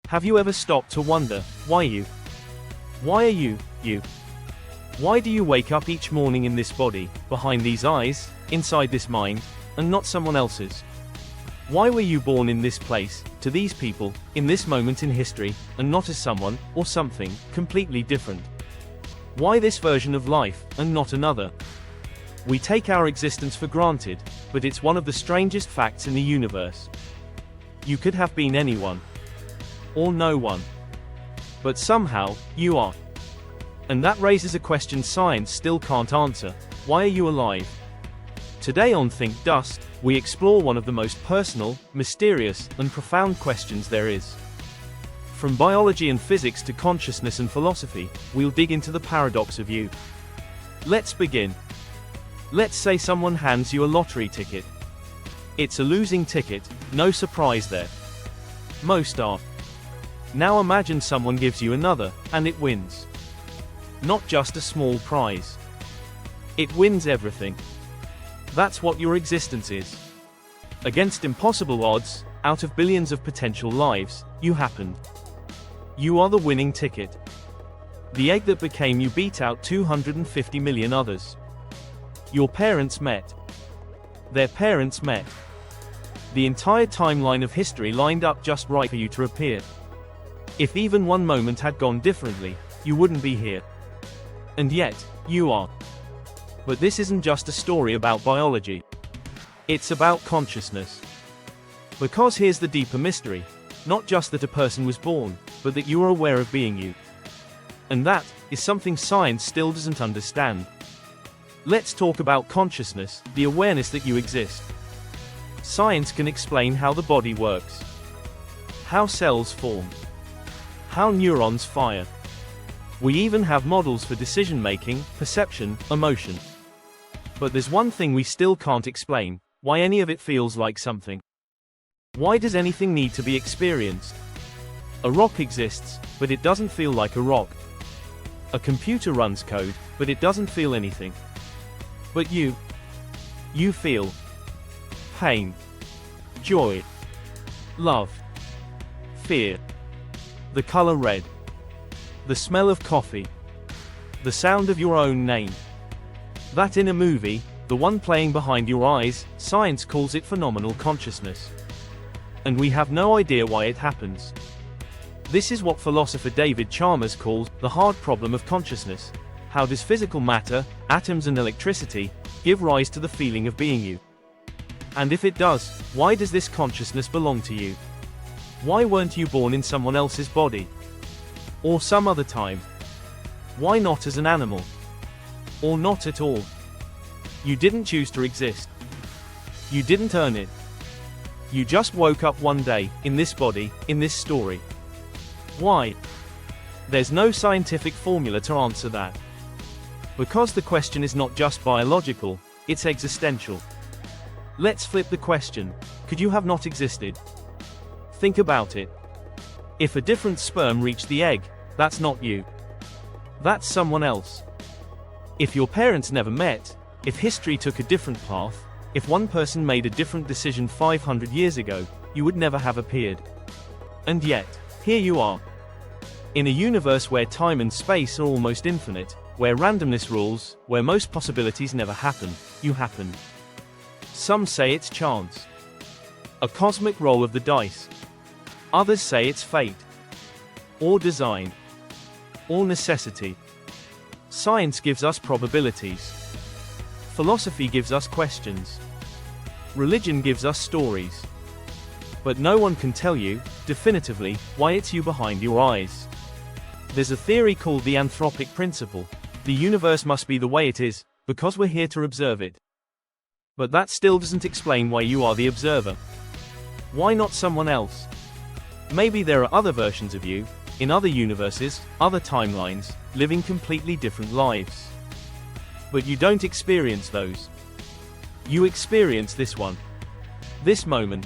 Have you ever stopped to wonder, why you? Why are you, you? Why do you wake up each morning in this body, behind these eyes, inside this mind, and not someone else's? Why were you born in this place, to these people, in this moment in history, and not as someone, or something, completely different? Why this version of life, and not another? We take our existence for granted, but it's one of the strangest facts in the universe. You could have been anyone. Or no one. But somehow, you are. And that raises a question science still can't answer. Why are you alive? Today on ThinkDust, we explore one of the most personal, mysterious, and profound questions there is. From biology and physics to consciousness and philosophy, we'll dig into the paradox of you. Let's begin. Let's say someone hands you a lottery ticket. It's a losing ticket, no surprise there. Most are. Now imagine someone gives you another, and it wins. Not just a small prize. It wins everything. That's what your existence is. Against impossible odds, out of billions of potential lives, you happened. You are the winning ticket. The egg that became you beat out 250 million others. Your parents met. Their parents met. The entire timeline of history lined up just right for you to appear. If even one moment had gone differently, you wouldn't be here. And yet, you are. But this isn't just a story about biology. It's about consciousness. Because here's the deeper mystery. Not just that a person was born, but that you are aware of being you. And that is something science still doesn't understand. Let's talk about consciousness, the awareness that you exist. Science can explain how the body works. How cells form. How neurons fire. We even have models for decision-making, perception, emotion. But there's one thing we still can't explain: why any of it feels like something. Why does anything need to be experienced? A rock exists, but it doesn't feel like a rock. A computer runs code, but it doesn't feel anything. But you feel pain, joy, love, fear, the color red, the smell of coffee, the sound of your own name. That in a movie, the one playing behind your eyes, science calls it phenomenal consciousness. And we have no idea why it happens. This is what philosopher David Chalmers calls the hard problem of consciousness. How does physical matter, atoms and electricity, give rise to the feeling of being you? And if it does, why does this consciousness belong to you? Why weren't you born in someone else's body? Or some other time? Why not as an animal? Or not at all? You didn't choose to exist. You didn't earn it. You just woke up one day, in this body, in this story. Why? There's no scientific formula to answer that. Because the question is not just biological, it's existential. Let's flip the question. Could you have not existed? Think about it. If a different sperm reached the egg, that's not you. That's someone else. If your parents never met, if history took a different path, if one person made a different decision 500 years ago, you would never have appeared. And yet, here you are. In a universe where time and space are almost infinite, where randomness rules, where most possibilities never happen, you happen. Some say it's chance. A cosmic roll of the dice. Others say it's fate. Or design. Or necessity. Science gives us probabilities. Philosophy gives us questions. Religion gives us stories. But no one can tell you, definitively, why it's you behind your eyes. There's a theory called the anthropic principle. The universe must be the way it is, because we're here to observe it. But that still doesn't explain why you are the observer. Why not someone else? Maybe there are other versions of you, in other universes, other timelines, living completely different lives. But you don't experience those. You experience this one. This moment.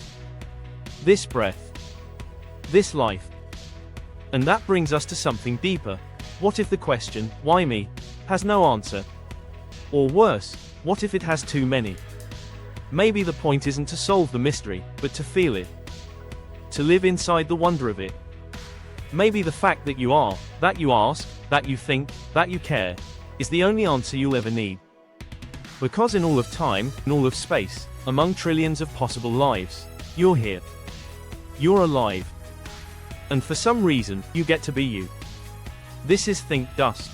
This breath. This life. And that brings us to something deeper. What if the question, why me, has no answer? Or worse, what if it has too many? Maybe the point isn't to solve the mystery, but to feel it. To live inside the wonder of it. Maybe the fact that you are, that you ask, that you think, that you care, is the only answer you'll ever need. Because in all of time, in all of space, among trillions of possible lives, you're here. You're alive. And for some reason, you get to be you. This is ThinkDust.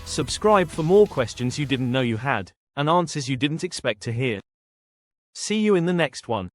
Subscribe for more questions you didn't know you had, and answers you didn't expect to hear. See you in the next one.